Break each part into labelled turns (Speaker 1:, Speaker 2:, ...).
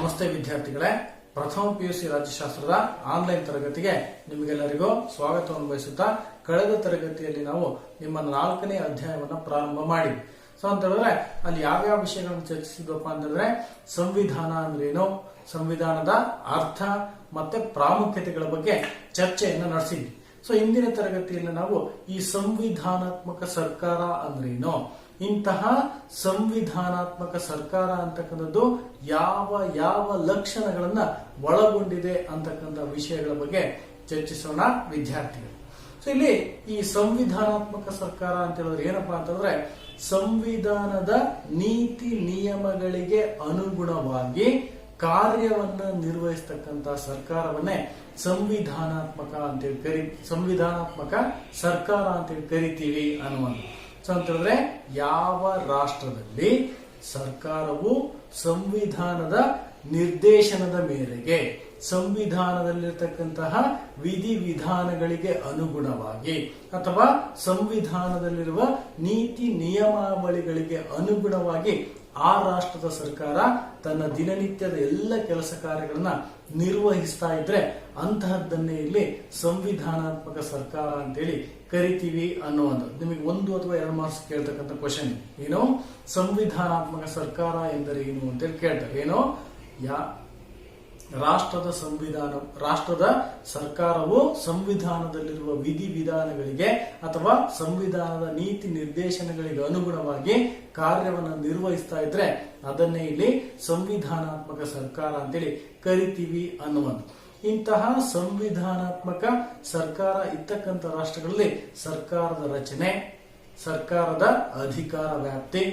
Speaker 1: ನಮಸ್ತೆ ವಿದ್ಯಾರ್ಥಿಗಳೇ, ಪ್ರಥಮ ಪಿಯುಸಿ ರಾಜ್ಯಶಾಸ್ತ್ರದ ಆನ್ಲೈನ್ ತರಗತಿಗೆ ನಿಮಗೆಲ್ಲರಿಗೂ ಸ್ವಾಗತವನ್ನು ಬಯಸುತ್ತಾ ಕಳೆದ ತರಗತಿಯಲ್ಲಿ ನಾವು ನಿಮ್ಮ 4ನೇ ಅಧ್ಯಾಯವನ್ನು ಪ್ರಾರಂಭ ಮಾಡಿದ್ವಿ. ಸೊ ಅಂತ ಹೇಳಿದ್ರೆ ಅಲ್ಲಿ ಯಾವ್ಯಾವ ವಿಷಯಗಳನ್ನು ಚರ್ಚಿಸಿದ್ವಪ್ಪ ಅಂತಂದ್ರೆ ಸಂವಿಧಾನ ಅಂದ್ರೇನು, ಸಂವಿಧಾನದ ಅರ್ಥ ಮತ್ತೆ ಪ್ರಾಮುಖ್ಯತೆಗಳ ಬಗ್ಗೆ ಚರ್ಚೆಯನ್ನು ನಡೆಸಿದ್ವಿ. ಸೊ ಇಂದಿನ ತರಗತಿಯಲ್ಲಿ ನಾವು ಈ ಸಂವಿಧಾನಾತ್ಮಕ ಸರ್ಕಾರ ಅಂದ್ರೇನು, ಇಂತಹ ಸಂವಿಧಾನಾತ್ಮಕ ಸರ್ಕಾರ ಅಂತಕ್ಕಂಥದ್ದು ಯಾವ ಯಾವ ಲಕ್ಷಣಗಳನ್ನ ಒಳಗೊಂಡಿದೆ ಅಂತಕ್ಕಂಥ ವಿಷಯಗಳ ಬಗ್ಗೆ ಚರ್ಚಿಸೋಣ ವಿದ್ಯಾರ್ಥಿಗಳು. ಸೊ ಇಲ್ಲಿ ಈ ಸಂವಿಧಾನಾತ್ಮಕ ಸರ್ಕಾರ ಅಂತ ಹೇಳಿದ್ರೆ ಏನಪ್ಪಾ ಅಂತಂದ್ರೆ ಸಂವಿಧಾನದ ನೀತಿ ನಿಯಮಗಳಿಗೆ ಅನುಗುಣವಾಗಿ ಕಾರ್ಯವನ್ನ ನಿರ್ವಹಿಸತಕ್ಕಂತ ಸರ್ಕಾರವನ್ನೇ ಸಂವಿಧಾನಾತ್ಮಕ ಸಂವಿಧಾನಾತ್ಮಕ ಸರ್ಕಾರ ಅಂತೇಳಿ ಕರಿತೀವಿ ಅನ್ನುವಂಥ. ಸೊ ಅಂತ ಹೇಳಿದ್ರೆ ಯಾವ ರಾಷ್ಟ್ರದಲ್ಲಿ ಸರ್ಕಾರವು ಸಂವಿಧಾನದ ನಿರ್ದೇಶನದ ಮೇರೆಗೆ ಸಂವಿಧಾನದಲ್ಲಿರತಕ್ಕಂತಹ ವಿಧಿವಿಧಾನಗಳಿಗೆ ಅನುಗುಣವಾಗಿ ಅಥವಾ ಸಂವಿಧಾನದಲ್ಲಿರುವ ನೀತಿ ನಿಯಮಾವಳಿಗಳಿಗೆ ಅನುಗುಣವಾಗಿ ಆ ರಾಷ್ಟ್ರದ ಸರ್ಕಾರ ತನ್ನ ದಿನನಿತ್ಯದ ಎಲ್ಲ ಕೆಲಸ ಕಾರ್ಯಗಳನ್ನ ನಿರ್ವಹಿಸ್ತಾ ಇದ್ರೆ ಅಂತಹದ್ದನ್ನೇ ಇಲ್ಲಿ ಸಂವಿಧಾನಾತ್ಮಕ ಸರ್ಕಾರ ಅಂತೇಳಿ ಕರಿತೀವಿ ಅನ್ನುವಂಥದ್ದು. ನಿಮಗೆ 1 ಅಥವಾ 2 ಮಾರ್ಕ್ಸ್ ಕೇಳ್ತಕ್ಕಂಥ ಕ್ವಶನ್ ಏನು, ಸಂವಿಧಾನಾತ್ಮಕ ಸರ್ಕಾರ ಎಂದರೆ ಏನು ಅಂತೇಳಿ ಕೇಳ್ತಾರೆ. ಏನು, ರಾಷ್ಟ್ರದ ಸರ್ಕಾರವು ಸಂವಿಧಾನದಲ್ಲಿರುವ ವಿಧಿವಿಧಾನಗಳಿಗೆ ಅಥವಾ ಸಂವಿಧಾನದ ನೀತಿ ನಿರ್ದೇಶನಗಳಿಗೆ ಅನುಗುಣವಾಗಿ ಕಾರ್ಯವನ್ನು ನಿರ್ವಹಿಸ್ತಾ ಇದ್ರೆ ಅದನ್ನೇ ಇಲ್ಲಿ ಸಂವಿಧಾನಾತ್ಮಕ ಸರ್ಕಾರ ಅಂತೇಳಿ ಕರಿತೀವಿ ಅನ್ನುವಂಥ. ಇಂತಹ ಸಂವಿಧಾನಾತ್ಮಕ ಸರ್ಕಾರ ಇರ್ತಕ್ಕಂಥ ರಾಷ್ಟ್ರಗಳಲ್ಲಿ ಸರ್ಕಾರದ ರಚನೆ, ಸರ್ಕಾರದ ಅಧಿಕಾರ ವ್ಯಾಪ್ತಿ,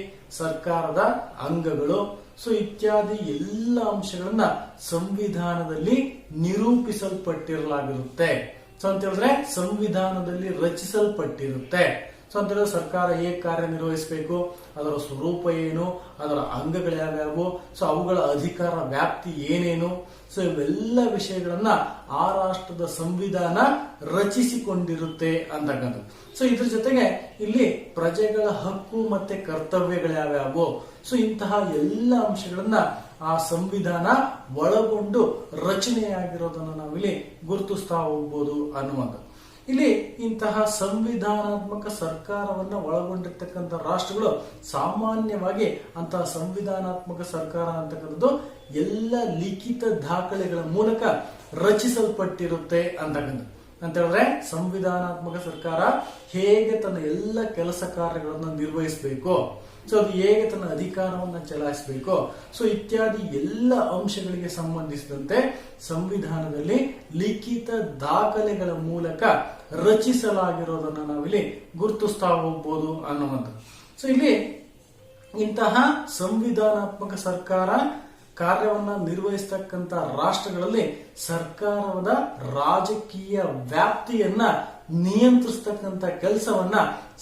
Speaker 1: ಸರ್ಕಾರದ ಅಂಗಗಳು ಸೊ ಇತ್ಯಾದಿ ಎಲ್ಲ ಅಂಶಗಳನ್ನ ಸಂವಿಧಾನದಲ್ಲಿ ನಿರೂಪಿಸಲ್ಪಟ್ಟಿರಲಾಗಿರುತ್ತೆ. ಸೊ ಅಂತ ಹೇಳಿದ್ರೆ ಸಂವಿಧಾನದಲ್ಲಿ ರಚಿಸಲ್ಪಟ್ಟಿರುತ್ತೆ. ಸೊ ಅಂತ ಹೇಳಿದ್ರೆ ಸರ್ಕಾರ ಹೇಗೆ ಕಾರ್ಯನಿರ್ವಹಿಸಬೇಕು, ಅದರ ಸ್ವರೂಪ ಏನು, ಅದರ ಅಂಗಗಳು ಯಾವ್ಯಾವು, ಸೊ ಅವುಗಳ ಅಧಿಕಾರ ವ್ಯಾಪ್ತಿ ಏನೇನು, ಸೊ ಇವೆಲ್ಲ ವಿಷಯಗಳನ್ನ ಆ ರಾಷ್ಟ್ರದ ಸಂವಿಧಾನ ರಚಿಸಿಕೊಂಡಿರುತ್ತೆ ಅಂತಕ್ಕಂಥದ್ದು. ಸೊ ಇದ್ರ ಜೊತೆಗೆ ಇಲ್ಲಿ ಪ್ರಜೆಗಳ ಹಕ್ಕು ಮತ್ತೆ ಕರ್ತವ್ಯಗಳು ಯಾವ್ಯಾವು, ಸೊ ಇಂತಹ ಎಲ್ಲ ಅಂಶಗಳನ್ನ ಆ ಸಂವಿಧಾನ ಒಳಗೊಂಡು ರಚನೆಯಾಗಿರೋದನ್ನ ನಾವಿಲ್ಲಿ ಗುರುತಿಸ್ತಾ ಹೋಗ್ಬೋದು ಅನ್ನುವಂಥದ್ದು. ಇಲ್ಲಿ ಇಂತಹ ಸಂವಿಧಾನಾತ್ಮಕ ಸರ್ಕಾರವನ್ನ ಒಳಗೊಂಡಿರ್ತಕ್ಕಂಥ ರಾಷ್ಟ್ರಗಳು ಸಾಮಾನ್ಯವಾಗಿ ಅಂತಹ ಸಂವಿಧಾನಾತ್ಮಕ ಸರ್ಕಾರ ಅಂತಕ್ಕಂಥದ್ದು ಎಲ್ಲ ಲಿಖಿತ ದಾಖಲೆಗಳ ಮೂಲಕ ರಚಿಸಲ್ಪಟ್ಟಿರುತ್ತೆ ಅಂತಕ್ಕಂಥದ್ದು. ಅಂತ ಹೇಳಿದ್ರೆ ಸಂವಿಧಾನಾತ್ಮಕ ಸರ್ಕಾರ ಹೇಗೆ ತನ್ನ ಎಲ್ಲ ಕೆಲಸ ಕಾರ್ಯಗಳನ್ನು ನಿರ್ವಹಿಸಬೇಕು, ಸೊ ಅದು ಹೇಗೆ ತನ್ನ ಅಧಿಕಾರವನ್ನು ಚಲಾಯಿಸಬೇಕು, ಸೊ ಇತ್ಯಾದಿ ಎಲ್ಲ ಅಂಶಗಳಿಗೆ ಸಂಬಂಧಿಸಿದಂತೆ ಸಂವಿಧಾನದಲ್ಲಿ ಲಿಖಿತ ದಾಖಲೆಗಳ ಮೂಲಕ ರಚಿಸಲಾಗಿರೋದನ್ನ ನಾವಿಲ್ಲಿ ಗುರುತಿಸ್ತಾ ಹೋಗ್ಬೋದು ಅನ್ನುವಂಥದ್ದು. ಸೊ ಇಲ್ಲಿ ಇಂತಹ ಸಂವಿಧಾನಾತ್ಮಕ ಸರ್ಕಾರ ಕಾರ್ಯವನ್ನ ನಿರ್ವಹಿಸತಕ್ಕಂತ ರಾಷ್ಟ್ರಗಳಲ್ಲಿ ಸರ್ಕಾರದ ರಾಜಕೀಯ ವ್ಯಾಪ್ತಿಯನ್ನ ನಿಯಂತ್ರಿಸತಕ್ಕಂತ ಕೆಲಸವನ್ನ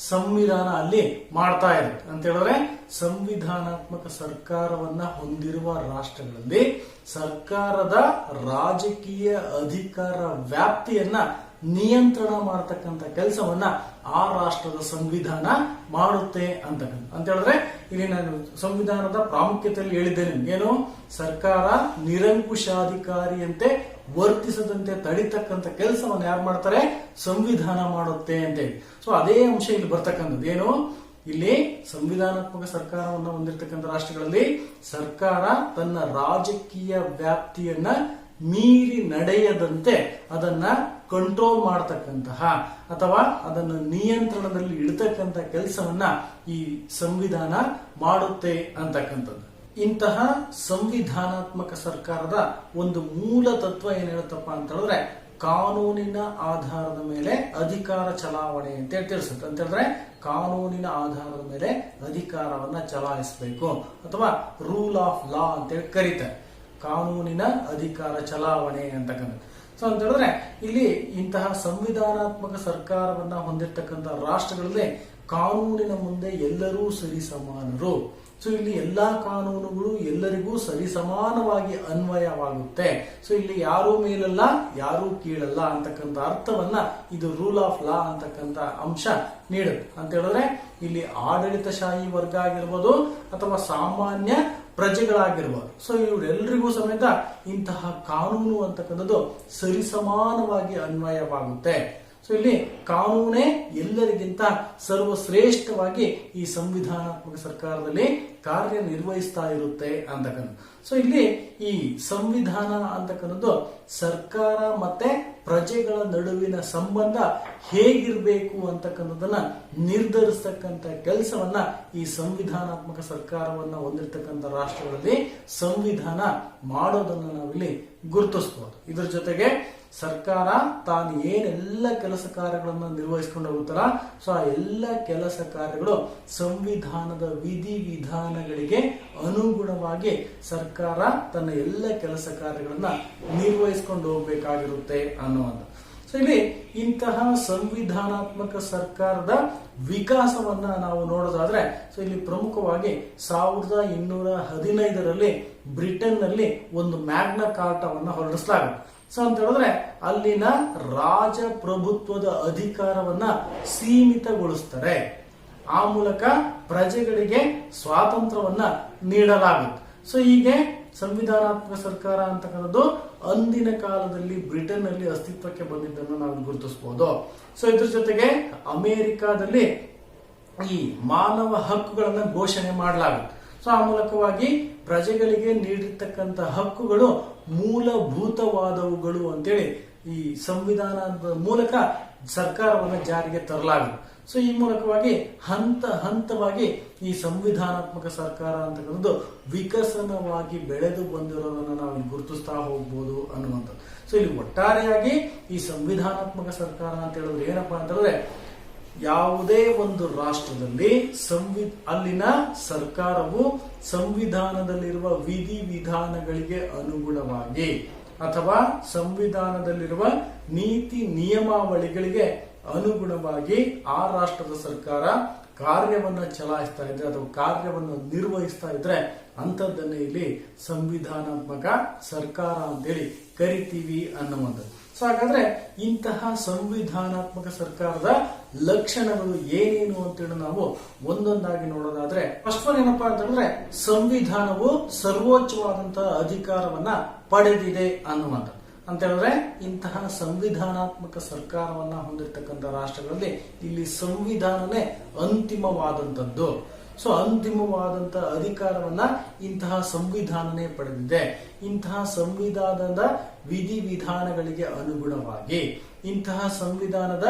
Speaker 1: ಸಂವಿಧಾನ ಅಲ್ಲಿ ಮಾಡ್ತಾ ಇದೆ. ಅಂತ ಹೇಳಿದ್ರೆ ಸಂವಿಧಾನಾತ್ಮಕ ಸರ್ಕಾರವನ್ನ ಹೊಂದಿರುವ ರಾಷ್ಟ್ರಗಳಲ್ಲಿ ಸರ್ಕಾರದ ರಾಜಕೀಯ ಅಧಿಕಾರ ವ್ಯಾಪ್ತಿಯನ್ನ ನಿಯಂತ್ರಣ ಮಾಡತಕ್ಕಂತ ಕೆಲಸವನ್ನ ಆ ರಾಷ್ಟ್ರದ ಸಂವಿಧಾನ ಮಾಡುತ್ತೆ ಅಂತ ಹೇಳಿದ್ರೆ ಇಲ್ಲಿ ನಾನು ಸಂವಿಧಾನದ ಪ್ರಾಮುಖ್ಯತೆಯಲ್ಲಿ ಹೇಳಿದ್ದೇನೆ. ಏನು, ಸರ್ಕಾರ ನಿರಂಕುಶಾಧಿಕಾರಿಯಂತೆ ವರ್ತಿಸದಂತೆ ತಡಿತಕ್ಕಂಥ ಕೆಲಸವನ್ನು ಯಾರು ಮಾಡ್ತಾರೆ, ಸಂವಿಧಾನ ಮಾಡುತ್ತೆ ಅಂತ ಹೇಳಿ. ಸೊ ಅದೇ ಅಂಶ ಇಲ್ಲಿ ಬರ್ತಕ್ಕಂಥದ್ದು. ಏನು, ಇಲ್ಲಿ ಸಂವಿಧಾನಾತ್ಮಕ ಸರ್ಕಾರವನ್ನು ಹೊಂದಿರತಕ್ಕಂಥ ರಾಷ್ಟ್ರಗಳಲ್ಲಿ ಸರ್ಕಾರ ತನ್ನ ರಾಜಕೀಯ ವ್ಯಾಪ್ತಿಯನ್ನ ಮೀರಿ ನಡೆಯದಂತೆ ಅದನ್ನ ಕಂಟ್ರೋಲ್ ಮಾಡತಕ್ಕಂತಹ ಅಥವಾ ಅದನ್ನು ನಿಯಂತ್ರಣದಲ್ಲಿ ಇಡತಕ್ಕಂಥ ಕೆಲಸವನ್ನ ಈ ಸಂವಿಧಾನ ಮಾಡುತ್ತೆ ಅಂತಕ್ಕಂಥದ್ದು. ಇಂತಹ ಸಂವಿಧಾನಾತ್ಮಕ ಸರ್ಕಾರದ ಒಂದು ಮೂಲ ತತ್ವ ಏನ್ ಹೇಳುತ್ತಪ್ಪ ಅಂತ ಹೇಳಿದ್ರೆ ಕಾನೂನಿನ ಆಧಾರದ ಮೇಲೆ ಅಧಿಕಾರ ಚಲಾವಣೆ ಅಂತ ತಿಳಿಸುತ್ತೆ. ಅಂತ ಹೇಳಿದ್ರೆ ಕಾನೂನಿನ ಆಧಾರದ ಮೇಲೆ ಅಧಿಕಾರವನ್ನ ಚಲಾಯಿಸಬೇಕು ಅಥವಾ ರೂಲ್ ಆಫ್ ಲಾ ಅಂತೇಳಿ ಕರೀತಾರೆ. ಕಾನೂನಿನ ಅಧಿಕಾರ ಚಲಾವಣೆ ಅಂತಕ್ಕಂಥದ್ದು. ಸೊ ಅಂತ ಹೇಳಿದ್ರೆ ಇಲ್ಲಿ ಇಂತಹ ಸಂವಿಧಾನಾತ್ಮಕ ಸರ್ಕಾರವನ್ನ ಹೊಂದಿರತಕ್ಕಂಥ ರಾಷ್ಟ್ರಗಳಲ್ಲಿ ಕಾನೂನಿನ ಮುಂದೆ ಎಲ್ಲರೂ ಸರಿಸಮಾನರು. ಸೊ ಇಲ್ಲಿ ಎಲ್ಲಾ ಕಾನೂನುಗಳು ಎಲ್ಲರಿಗೂ ಸರಿಸಮಾನವಾಗಿ ಅನ್ವಯವಾಗುತ್ತೆ. ಸೊ ಇಲ್ಲಿ ಯಾರೂ ಮೇಲಲ್ಲ ಯಾರೂ ಕೀಳಲ್ಲ ಅಂತಕ್ಕಂಥ ಅರ್ಥವನ್ನ ಇದು ರೂಲ್ ಆಫ್ ಲಾ ಅಂತಕ್ಕಂಥ ಅಂಶ ನೀಡುತ್ತೆ. ಅಂತ ಹೇಳಿದ್ರೆ ಇಲ್ಲಿ ಆಡಳಿತಶಾಹಿ ವರ್ಗ ಆಗಿರ್ಬೋದು ಅಥವಾ ಸಾಮಾನ್ಯ ಪ್ರಜೆಗಳಾಗಿರ್ಬೋದು. ಸೊ ಇವರೆಲ್ಲರಿಗೂ ಸಮೇತ ಇಂತಹ ಕಾನೂನು ಅಂತಕ್ಕಂಥದ್ದು ಸರಿಸಮಾನವಾಗಿ ಅನ್ವಯವಾಗುತ್ತೆ. ಸೊ ಇಲ್ಲಿ ಕಾನೂನೇ ಎಲ್ಲರಿಗಿಂತ ಸರ್ವಶ್ರೇಷ್ಠವಾಗಿ ಈ ಸಂವಿಧಾನಾತ್ಮಕ ಸರ್ಕಾರದಲ್ಲಿ ಕಾರ್ಯನಿರ್ವಹಿಸ್ತಾ ಇರುತ್ತೆ ಅಂತಕ್ಕಂಥ. ಸೊ ಇಲ್ಲಿ ಈ ಸಂವಿಧಾನ ಅಂತಕ್ಕಂಥದ್ದು ಸರ್ಕಾರ ಮತ್ತೆ ಪ್ರಜೆಗಳ ನಡುವಿನ ಸಂಬಂಧ ಹೇಗಿರಬೇಕು ಅಂತಕ್ಕಂಥದನ್ನ ನಿರ್ಧರಿಸತಕ್ಕಂಥ ಕೆಲಸವನ್ನ ಈ ಸಂವಿಧಾನಾತ್ಮಕ ಸರ್ಕಾರವನ್ನ ಹೊಂದಿರತಕ್ಕಂಥ ರಾಷ್ಟ್ರಗಳಲ್ಲಿ ಸಂವಿಧಾನ ಮಾಡೋದನ್ನ ನಾವಿಲ್ಲಿ ಗುರುತಿಸಬಹುದು. ಇದರ ಜೊತೆಗೆ ಸರ್ಕಾರ ತಾನು ಏನೆಲ್ಲ ಕೆಲಸ ಕಾರ್ಯಗಳನ್ನು ನಿರ್ವಹಿಸಿಕೊಂಡು ಹೋಗುತ್ತಾರ, ಸೊ ಆ ಎಲ್ಲ ಕೆಲಸ ಕಾರ್ಯಗಳು ಸಂವಿಧಾನದ ವಿಧಿ ವಿಧಾನಗಳಿಗೆ ಅನುಗುಣವಾಗಿ ಸರ್ಕಾರ ತನ್ನ ಎಲ್ಲ ಕೆಲಸ ಕಾರ್ಯಗಳನ್ನ ನಿರ್ವಹಿಸಿಕೊಂಡು ಹೋಗ್ಬೇಕಾಗಿರುತ್ತೆ ಅನ್ನುವಂಥ. ಸೊ ಇಲ್ಲಿ ಇಂತಹ ಸಂವಿಧಾನಾತ್ಮಕ ಸರ್ಕಾರದ ವಿಕಾಸವನ್ನ ನಾವು ನೋಡೋದಾದ್ರೆ, ಸೊ ಇಲ್ಲಿ ಪ್ರಮುಖವಾಗಿ 1215ರಲ್ಲಿ ಬ್ರಿಟನ್ ನಲ್ಲಿ ಒಂದು ಮ್ಯಾಗ್ನಾ ಕಾರ್ಟಾವನ್ನ ಹೊರಡಿಸಲಾಗುತ್ತೆ. ಸೊ ಅಂತ ಹೇಳಿದ್ರೆ ಅಲ್ಲಿನ ರಾಜಪ್ರಭುತ್ವದ ಅಧಿಕಾರವನ್ನ ಸೀಮಿತಗೊಳಿಸ್ತಾರೆ. ಆ ಮೂಲಕ ಪ್ರಜೆಗಳಿಗೆ ಸ್ವಾತಂತ್ರ್ಯವನ್ನ ನೀಡಲಾಗುತ್ತೆ. ಸೊ ಹೀಗೆ ಸಂವಿಧಾನಾತ್ಮಕ ಸರ್ಕಾರ ಅಂತಕ್ಕಂಥದ್ದು ಅಂದಿನ ಕಾಲದಲ್ಲಿ ಬ್ರಿಟನ್ ನಲ್ಲಿ ಅಸ್ತಿತ್ವಕ್ಕೆ ಬಂದಿದ್ದನ್ನು ನಾವು ಗುರುತಿಸಬಹುದು. ಸೊ ಇದ್ರ ಜೊತೆಗೆ ಅಮೆರಿಕಾದಲ್ಲಿ ಈ ಮಾನವ ಹಕ್ಕುಗಳನ್ನ ಘೋಷಣೆ ಮಾಡಲಾಗುತ್ತೆ. ಸೊ ಆ ಮೂಲಕವಾಗಿ ಪ್ರಜೆಗಳಿಗೆ ನೀಡಿರ್ತಕ್ಕಂಥ ಹಕ್ಕುಗಳು ಮೂಲಭೂತವಾದವುಗಳು ಅಂತೇಳಿ ಈ ಸಂವಿಧಾನದ ಮೂಲಕ ಸರ್ಕಾರವನ್ನು ಜಾರಿಗೆ ತರಲಾಗುತ್ತೆ. ಸೊ ಈ ಮೂಲಕವಾಗಿ ಹಂತ ಹಂತವಾಗಿ ಈ ಸಂವಿಧಾನಾತ್ಮಕ ಸರ್ಕಾರ ಅಂತಕ್ಕಂಥದ್ದು ವಿಕಸನವಾಗಿ ಬೆಳೆದು ಬಂದಿರೋದನ್ನ ನಾವು ಗುರುತಿಸ್ತಾ ಹೋಗ್ಬೋದು ಅನ್ನುವಂಥದ್ದು. ಸೊ ಇಲ್ಲಿ ಒಟ್ಟಾರೆಯಾಗಿ ಈ ಸಂವಿಧಾನಾತ್ಮಕ ಸರ್ಕಾರ ಅಂತ ಹೇಳಿದ್ರೆ ಏನಪ್ಪಾ ಅಂತಂದ್ರೆ, ಯಾವುದೇ ಒಂದು ರಾಷ್ಟ್ರದಲ್ಲಿ ಅಲ್ಲಿನ ಸರ್ಕಾರವು ಸಂವಿಧಾನದಲ್ಲಿರುವ ವಿಧಿ ವಿಧಾನಗಳಿಗೆ ಅನುಗುಣವಾಗಿ ಅಥವಾ ಸಂವಿಧಾನದಲ್ಲಿರುವ ನೀತಿ ನಿಯಮಾವಳಿಗಳಿಗೆ ಅನುಗುಣವಾಗಿ ಆ ರಾಷ್ಟ್ರದ ಸರ್ಕಾರ ಕಾರ್ಯವನ್ನ ಚಲಾಯಿಸ್ತಾ ಇದ್ರೆ ಅಥವಾ ಕಾರ್ಯವನ್ನು ನಿರ್ವಹಿಸ್ತಾ ಇದ್ರೆ ಅಂತದ್ದನ್ನೇ ಇಲ್ಲಿ ಸಂವಿಧಾನಾತ್ಮಕ ಸರ್ಕಾರ ಅಂತೇಳಿ ಕರಿತೀವಿ ಅನ್ನುವಂಥದ್ದು. ಸೊ ಹಾಗಾದ್ರೆ ಇಂತಹ ಸಂವಿಧಾನಾತ್ಮಕ ಸರ್ಕಾರದ ಲಕ್ಷಣಗಳು ಏನೇನು ಅಂತೇಳಿ ನಾವು ಒಂದೊಂದಾಗಿ ನೋಡೋದಾದ್ರೆ, ಫಸ್ಟ್ ಒನ್ ಏನಪ್ಪಾ ಅಂತಂದ್ರೆ ಸಂವಿಧಾನವು ಸರ್ವೋಚ್ಚವಾದಂತಹ ಅಧಿಕಾರವನ್ನ ಪಡೆದಿದೆ ಅನ್ನುವಂಥದ್ದು. ಅಂತ ಹೇಳಿದ್ರೆ ಇಂತಹ ಸಂವಿಧಾನಾತ್ಮಕ ಸರ್ಕಾರವನ್ನ ಹೊಂದಿರತಕ್ಕಂಥ ರಾಷ್ಟ್ರಗಳಲ್ಲಿ ಇಲ್ಲಿ ಸಂವಿಧಾನನೇ ಅಂತಿಮವಾದಂಥದ್ದು. ಸೊ ಅಂತಿಮವಾದಂತಹ ಅಧಿಕಾರವನ್ನ ಇಂತಹ ಸಂವಿಧಾನನೇ ಪಡೆದಿದೆ. ಇಂತಹ ಸಂವಿಧಾನದ ವಿಧಿ ವಿಧಾನಗಳಿಗೆ ಅನುಗುಣವಾಗಿ, ಇಂತಹ ಸಂವಿಧಾನದ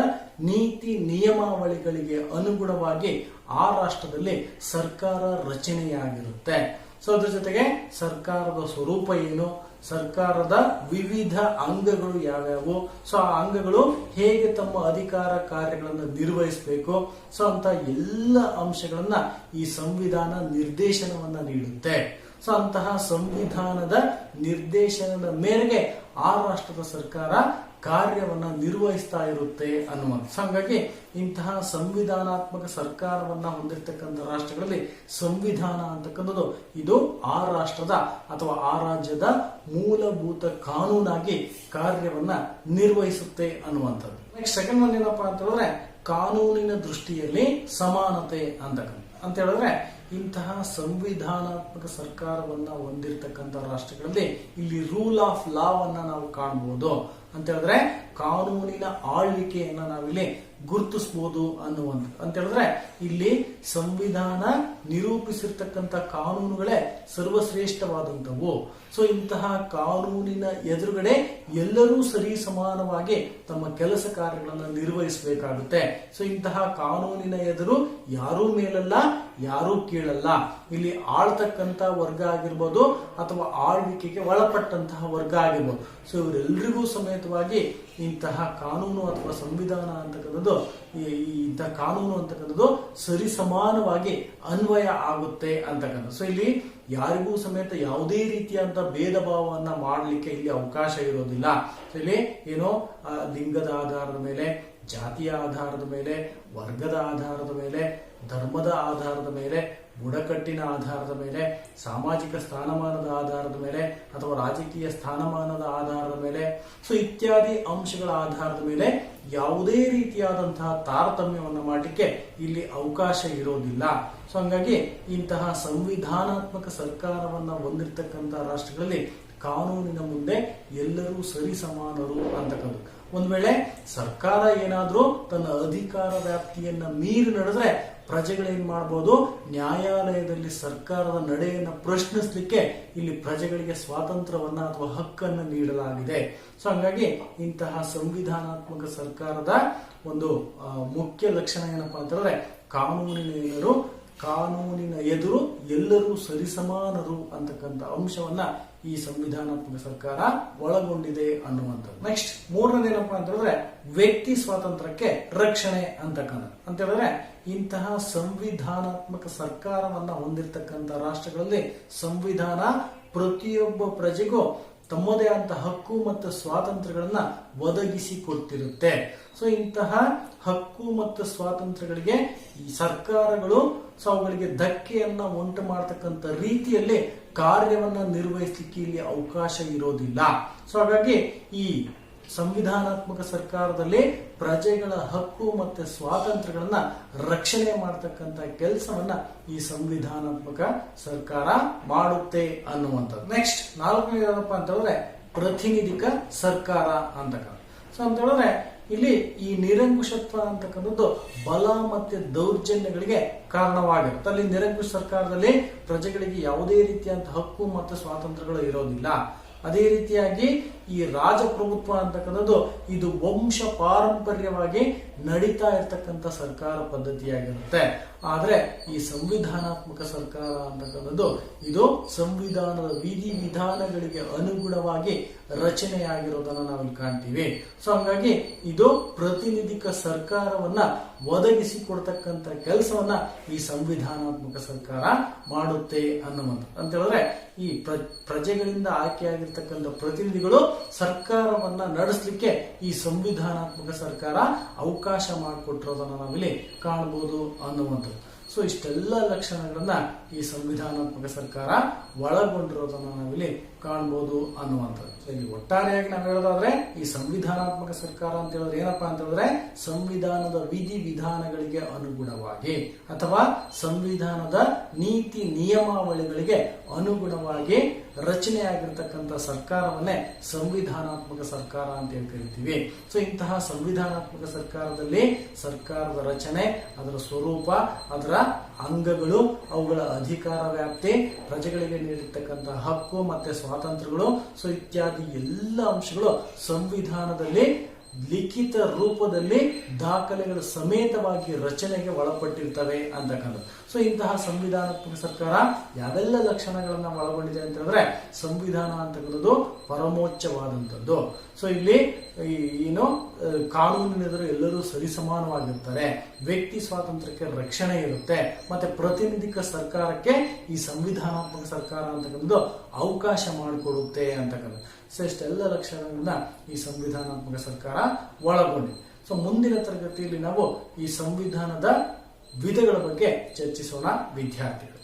Speaker 1: ನೀತಿ ನಿಯಮಾವಳಿಗಳಿಗೆ ಅನುಗುಣವಾಗಿ ಆ ರಾಷ್ಟ್ರದಲ್ಲಿ ಸರ್ಕಾರ ರಚನೆಯಾಗಿರುತ್ತೆ. ಸೊ ಅದ್ರ ಜೊತೆಗೆ ಸರ್ಕಾರದ ಸ್ವರೂಪ ಏನು, ಸರ್ಕಾರದ ವಿವಿಧ ಅಂಗಗಳು ಯಾವ್ಯಾವು, ಸೊ ಆ ಅಂಗಗಳು ಹೇಗೆ ತಮ್ಮ ಅಧಿಕಾರ ಕಾರ್ಯಗಳನ್ನು ನಿರ್ವಹಿಸಬೇಕು, ಸೊ ಅಂತ ಎಲ್ಲ ಅಂಶಗಳನ್ನ ಈ ಸಂವಿಧಾನ ನಿರ್ದೇಶನವನ್ನ ನೀಡುತ್ತೆ. ಸೊ ಅಂತಹ ಸಂವಿಧಾನದ ನಿರ್ದೇಶನದ ಮೇರೆಗೆ ಆ ರಾಷ್ಟ್ರದ ಸರ್ಕಾರ ಕಾರ್ಯವನ್ನ ನಿರ್ವಹಿಸ್ತಾ ಇರುತ್ತೆ ಅನ್ನುವಂಥ. ಹಾಗಾಗಿ ಇಂತಹ ಸಂವಿಧಾನಾತ್ಮಕ ಸರ್ಕಾರವನ್ನ ಹೊಂದಿರತಕ್ಕಂಥ ರಾಷ್ಟ್ರಗಳಲ್ಲಿ ಸಂವಿಧಾನ ಅಂತಕ್ಕಂಥದ್ದು ಇದು ಆ ರಾಷ್ಟ್ರದ ಅಥವಾ ಆ ರಾಜ್ಯದ ಮೂಲಭೂತ ಕಾನೂನಾಗಿ ಕಾರ್ಯವನ್ನ ನಿರ್ವಹಿಸುತ್ತೆ ಅನ್ನುವಂಥದ್ದು. ನೆಕ್ಸ್ಟ್ ಸೆಕೆಂಡ್ ಒನ್ ಏನಪ್ಪಾ ಅಂತ ಹೇಳಿದ್ರೆ ಕಾನೂನಿನ ದೃಷ್ಟಿಯಲ್ಲಿ ಸಮಾನತೆ ಅಂತ ಹೇಳಿದ್ರೆ ಇಂತಹ ಸಂವಿಧಾನಾತ್ಮಕ ಸರ್ಕಾರವನ್ನ ಹೊಂದಿರತಕ್ಕಂಥ ರಾಷ್ಟ್ರಗಳಲ್ಲಿ ಇಲ್ಲಿ ರೂಲ್ ಆಫ್ ಲಾ ವನ್ನ ನಾವು ಕಾಣಬಹುದು. ಅಂತ ಹೇಳಿದ್ರೆ ಕಾನೂನಿನ ಆಳ್ವಿಕೆಯನ್ನ ನಾವಿಲ್ಲಿ ಗುರುತಿಸಬಹುದು ಅನ್ನುವಂಥ. ಅಂತ ಹೇಳಿದ್ರೆ ಇಲ್ಲಿ ಸಂವಿಧಾನ ನಿರೂಪಿಸಿರ್ತಕ್ಕಂಥ ಕಾನೂನುಗಳೇ ಸರ್ವಶ್ರೇಷ್ಠವಾದಂಥವು. ಸೊ ಇಂತಹ ಕಾನೂನಿನ ಎದುರುಗಡೆ ಎಲ್ಲರೂ ಸರಿ ಸಮಾನವಾಗಿ ತಮ್ಮ ಕೆಲಸ ಕಾರ್ಯಗಳನ್ನು ನಿರ್ವಹಿಸಬೇಕಾಗುತ್ತೆ. ಸೊ ಇಂತಹ ಕಾನೂನಿನ ಎದುರು ಯಾರೂ ಮೇಲಲ್ಲ, ಯಾರೂ ಕೀಳಲ್ಲ. ಇಲ್ಲಿ ಆಳ್ತಕ್ಕಂತ ವರ್ಗ ಆಗಿರ್ಬೋದು ಅಥವಾ ಆಳ್ವಿಕೆಗೆ ಒಳಪಟ್ಟಂತಹ ವರ್ಗ ಆಗಿರ್ಬೋದು. ಸೊ ಇವರೆಲ್ಲರಿಗೂ ಸಮೇತವಾಗಿ ಇಂತಹ ಕಾನೂನು ಅಥವಾ ಸಂವಿಧಾನ ಅಂತಕ್ಕಂಥದ್ದು ಇಂತಹ ಕಾನೂನು ಅಂತಕ್ಕಂಥದ್ದು ಸರಿ ಸಮಾನವಾಗಿ ಅನ್ವಯ ಆಗುತ್ತೆ ಅಂತಕ್ಕಂಥದ್ದು. ಸೊ ಇಲ್ಲಿ ಯಾರಿಗೂ ಸಮೇತ ಯಾವುದೇ ರೀತಿಯಂತ ಭೇದ ಭಾವವನ್ನ ಮಾಡಲಿಕ್ಕೆ ಇಲ್ಲಿ ಅವಕಾಶ ಇರೋದಿಲ್ಲ. ಸೊ ಇಲ್ಲಿ ಏನೋ ಲಿಂಗದ ಆಧಾರದ ಮೇಲೆ, ಜಾತಿಯ ಆಧಾರದ ಮೇಲೆ, ವರ್ಗದ ಆಧಾರದ ಮೇಲೆ, ಧರ್ಮದ ಆಧಾರದ ಮೇಲೆ, ಬುಡಕಟ್ಟಿನ ಆಧಾರದ ಮೇಲೆ, ಸಾಮಾಜಿಕ ಸ್ಥಾನಮಾನದ ಆಧಾರದ ಮೇಲೆ ಅಥವಾ ರಾಜಕೀಯ ಸ್ಥಾನಮಾನದ ಆಧಾರದ ಮೇಲೆ, ಸೊ ಇತ್ಯಾದಿ ಅಂಶಗಳ ಆಧಾರದ ಮೇಲೆ ಯಾವುದೇ ರೀತಿಯಾದಂತಹ ತಾರತಮ್ಯವನ್ನು ಮಾಡಲಿಕ್ಕೆ ಇಲ್ಲಿ ಅವಕಾಶ ಇರೋದಿಲ್ಲ. ಸೊ ಹಂಗಾಗಿ ಇಂತಹ ಸಂವಿಧಾನಾತ್ಮಕ ಸರ್ಕಾರವನ್ನ ಹೊಂದಿರತಕ್ಕಂತಹ ರಾಷ್ಟ್ರಗಳಲ್ಲಿ ಕಾನೂನಿನ ಮುಂದೆ ಎಲ್ಲರೂ ಸರಿಸಮಾನರು ಅಂತಕ್ಕಂಥದ್ದು. ಒಂದ್ ವೇಳೆ ಸರ್ಕಾರ ಏನಾದ್ರೂ ತನ್ನ ಅಧಿಕಾರ ವ್ಯಾಪ್ತಿಯನ್ನ ಮೀರಿ ನಡೆದ್ರೆ ಪ್ರಜೆಗಳೇನ್ ಮಾಡಬಹುದು, ನ್ಯಾಯಾಲಯದಲ್ಲಿ ಸರ್ಕಾರದ ನಡೆಯನ್ನ ಪ್ರಶ್ನಿಸಲಿಕ್ಕೆ ಇಲ್ಲಿ ಪ್ರಜೆಗಳಿಗೆ ಸ್ವಾತಂತ್ರ್ಯವನ್ನ ಅಥವಾ ಹಕ್ಕನ್ನು ನೀಡಲಾಗಿದೆ. ಸೊ ಹಂಗಾಗಿ ಇಂತಹ ಸಂವಿಧಾನಾತ್ಮಕ ಸರ್ಕಾರದ ಒಂದು ಮುಖ್ಯ ಲಕ್ಷಣ ಏನಪ್ಪಾ ಅಂತಂದ್ರೆ ಕಾನೂನಿನ ಎದುರು ಎಲ್ಲರೂ ಸರಿಸಮಾನರು ಅಂತಕ್ಕಂಥ ಅಂಶವನ್ನ ಈ ಸಂವಿಧಾನಾತ್ಮಕ ಸರ್ಕಾರ ಒಳಗೊಂಡಿದೆ ಅನ್ನುವಂಥದ್ದು. ನೆಕ್ಸ್ಟ್ ಮೂರನೇದೇನಪ್ಪಾ ಅಂತಂದ್ರೆ ವ್ಯಕ್ತಿ ಸ್ವಾತಂತ್ರ್ಯಕ್ಕೆ ರಕ್ಷಣೆ ಅಂತ ಹೇಳಿದ್ರೆ ಇಂತಹ ಸಂವಿಧಾನಾತ್ಮಕ ಸರ್ಕಾರವನ್ನ ಹೊಂದಿರತಕ್ಕಂಥ ರಾಷ್ಟ್ರಗಳಲ್ಲಿ ಸಂವಿಧಾನ ಪ್ರತಿಯೊಬ್ಬ ಪ್ರಜೆಗೂ ತಮ್ಮದೇ ಅಂತ ಹಕ್ಕು ಮತ್ತು ಸ್ವಾತಂತ್ರ್ಯಗಳನ್ನ ಒದಗಿಸಿ ಕೊಡ್ತಿರುತ್ತೆ. ಸೊ ಇಂತಹ ಹಕ್ಕು ಮತ್ತು ಸ್ವಾತಂತ್ರ್ಯಗಳಿಗೆ ಈ ಸರ್ಕಾರಗಳು ಅವುಗಳಿಗೆ ಧಕ್ಕೆಯನ್ನ ಉಂಟು ಮಾಡತಕ್ಕಂಥ ರೀತಿಯಲ್ಲಿ ಕಾರ್ಯವನ್ನ ನಿರ್ವಹಿಸಲಿಕ್ಕೆ ಇಲ್ಲಿ ಅವಕಾಶ ಇರೋದಿಲ್ಲ. ಸೊ ಹಾಗಾಗಿ ಈ ಸಂವಿಧಾನಾತ್ಮಕ ಸರ್ಕಾರದಲ್ಲಿ ಪ್ರಜೆಗಳ ಹಕ್ಕು ಮತ್ತು ಸ್ವಾತಂತ್ರ್ಯಗಳನ್ನ ರಕ್ಷಣೆ ಮಾಡತಕ್ಕಂತ ಕೆಲಸವನ್ನ ಈ ಸಂವಿಧಾನಾತ್ಮಕ ಸರ್ಕಾರ ಮಾಡುತ್ತೆ ಅನ್ನುವಂಥದ್ದು. ನೆಕ್ಸ್ಟ್ ನಾಲ್ಕನೇದಪ್ಪ ಅಂತಂದ್ರೆ ಪ್ರತಿನಿಧಿಕ ಸರ್ಕಾರ ಅಂತಕ್ಕಂಥ. ಸೊ ಅಂತ ಹೇಳಿದ್ರೆ ಇಲ್ಲಿ ಈ ನಿರಂಕುಶತ್ವ ಅಂತಕ್ಕಂಥದ್ದು ಬಲ ಮತ್ತೆ ದೌರ್ಜನ್ಯಗಳಿಗೆ ಕಾರಣವಾಗಿರುತ್ತೆ. ಅಲ್ಲಿ ನಿರಂಕುಶ ಸರ್ಕಾರದಲ್ಲಿ ಪ್ರಜೆಗಳಿಗೆ ಯಾವುದೇ ರೀತಿಯಂತ ಹಕ್ಕು ಮತ್ತು ಸ್ವಾತಂತ್ರ್ಯಗಳು ಇರೋದಿಲ್ಲ. ಅದೇ ರೀತಿಯಾಗಿ ಈ ರಾಜಪ್ರಭುತ್ವ ಅಂತಕ್ಕಂಥದ್ದು ಇದು ವಂಶ ಪಾರಂಪರ್ಯವಾಗಿ ನಡೀತಾ ಇರತಕ್ಕಂಥ ಸರ್ಕಾರ ಪದ್ಧತಿಯಾಗಿರುತ್ತೆ. ಆದ್ರೆ ಈ ಸಂವಿಧಾನಾತ್ಮಕ ಸರ್ಕಾರ ಅಂತಕ್ಕಂಥದ್ದು ಇದು ಸಂವಿಧಾನದ ವಿಧಿವಿಧಾನಗಳಿಗೆ ಅನುಗುಣವಾಗಿ ರಚನೆಯಾಗಿರೋದನ್ನ ನಾವಿಲ್ಲಿ ಕಾಣ್ತೀವಿ. ಸೊ ಹಂಗಾಗಿ ಇದು ಪ್ರತಿನಿಧಿಕ ಸರ್ಕಾರವನ್ನ ಒದಗಿಸಿಕೊಡ್ತಕ್ಕಂಥ ಕೆಲಸವನ್ನ ಈ ಸಂವಿಧಾನಾತ್ಮಕ ಸರ್ಕಾರ ಮಾಡುತ್ತೆ ಅನ್ನುವಂಥ. ಅಂತ ಹೇಳಿದ್ರೆ ಈ ಪ್ರಜೆಗಳಿಂದ ಆಯ್ಕೆಯಾಗಿರ್ತಕ್ಕಂಥ ಪ್ರತಿನಿಧಿಗಳು ಸರ್ಕಾರವನ್ನ ನಡೆಸಲಿಕ್ಕೆ ಈ ಸಂವಿಧಾನಾತ್ಮಕ ಸರ್ಕಾರ ಅವಕಾಶ ಮಾಡಿಕೊಟ್ಟಿರೋದನ್ನ ನಾವಿಲ್ಲಿ ಕಾಣಬಹುದು ಅನ್ನುವಂಥದ್ದು. ಸೊ ಇಷ್ಟೆಲ್ಲ ಲಕ್ಷಣಗಳನ್ನ ಈ ಸಂವಿಧಾನಾತ್ಮಕ ಸರ್ಕಾರ ಒಳಗೊಂಡಿರೋದನ್ನ ನಾವಿಲ್ಲಿ ಕಾಣಬಹುದು ಅನ್ನುವಂಥದ್ದು. ಇಲ್ಲಿ ಒಟ್ಟಾರೆಯಾಗಿ ನಾವು ಹೇಳೋದಾದ್ರೆ ಈ ಸಂವಿಧಾನಾತ್ಮಕ ಸರ್ಕಾರ ಅಂತ ಹೇಳಿದ್ರೆ ಏನಪ್ಪಾ ಅಂತ ಹೇಳಿದ್ರೆ ಸಂವಿಧಾನದ ವಿಧಿವಿಧಾನಗಳಿಗೆ ಅನುಗುಣವಾಗಿ ಅಥವಾ ಸಂವಿಧಾನದ ನೀತಿ ನಿಯಮಾವಳಿಗಳಿಗೆ ಅನುಗುಣವಾಗಿ ರಚನೆಯಾಗಿರ್ತಕ್ಕಂಥ ಸರ್ಕಾರವನ್ನೇ ಸಂವಿಧಾನಾತ್ಮಕ ಸರ್ಕಾರ ಅಂತ ಹೇಳಿ ಕರಿತೀವಿ. ಸೊ ಇಂತಹ ಸಂವಿಧಾನಾತ್ಮಕ ಸರ್ಕಾರದಲ್ಲಿ ಸರ್ಕಾರದ ರಚನೆ, ಅದರ ಸ್ವರೂಪ, ಅದರ ಅಂಗಗಳು, ಅವುಗಳ ಅಧಿಕಾರ ವ್ಯಾಪ್ತಿ, ಪ್ರಜೆಗಳಿಗೆ ನೀಡಿರ್ತಕ್ಕಂಥ ಹಕ್ಕು ಮತ್ತೆ ಸ್ವಾತಂತ್ರ್ಯಗಳು, ಸೊ ಇತ್ಯಾದಿ ಎಲ್ಲ ಅಂಶಗಳು ಸಂವಿಧಾನದಲ್ಲಿ ಲಿಖಿತ ರೂಪದಲ್ಲಿ ದಾಖಲೆಗಳ ಸಮೇತವಾಗಿ ರಚನೆಗೆ ಒಳಪಟ್ಟಿರ್ತವೆ ಅಂತಕ್ಕಂಥದ್ದು. ಸೊ ಇಂತಹ ಸಂವಿಧಾನಾತ್ಮಕ ಸರ್ಕಾರ ಯಾವೆಲ್ಲ ಲಕ್ಷಣಗಳನ್ನ ಒಳಗೊಂಡಿದೆ ಅಂತ ಹೇಳಿದ್ರೆ ಸಂವಿಧಾನ ಅಂತಕ್ಕಂಥದ್ದು ಪರಮೋಚ್ಚವಾದಂಥದ್ದು. ಸೊ ಇಲ್ಲಿ ಏನು ಕಾನೂನಿನೆದುರು ಎಲ್ಲರೂ ಸರಿಸಮಾನವಾಗಿರ್ತಾರೆ, ವ್ಯಕ್ತಿ ಸ್ವಾತಂತ್ರ್ಯಕ್ಕೆ ರಕ್ಷಣೆ ಇರುತ್ತೆ, ಮತ್ತೆ ಪ್ರತಿನಿಧಿಕ ಸರ್ಕಾರಕ್ಕೆ ಈ ಸಂವಿಧಾನಾತ್ಮಕ ಸರ್ಕಾರ ಅಂತಕ್ಕಂಥದ್ದು ಅವಕಾಶ ಮಾಡಿಕೊಡುತ್ತೆ ಅಂತಕ್ಕಂಥ. ಸೊ ಇಷ್ಟೆಲ್ಲ ಲಕ್ಷಣಗಳನ್ನ ಈ ಸಂವಿಧಾನಾತ್ಮಕ ಸರ್ಕಾರ ಒಳಗೊಂಡಿದೆ. ಸೊ ಮುಂದಿನ ತರಗತಿಯಲ್ಲಿ ನಾವು ಈ ಸಂವಿಧಾನದ ವಿಧಗಳ ಬಗ್ಗೆ ಚರ್ಚಿಸೋಣ ವಿದ್ಯಾರ್ಥಿಗಳು.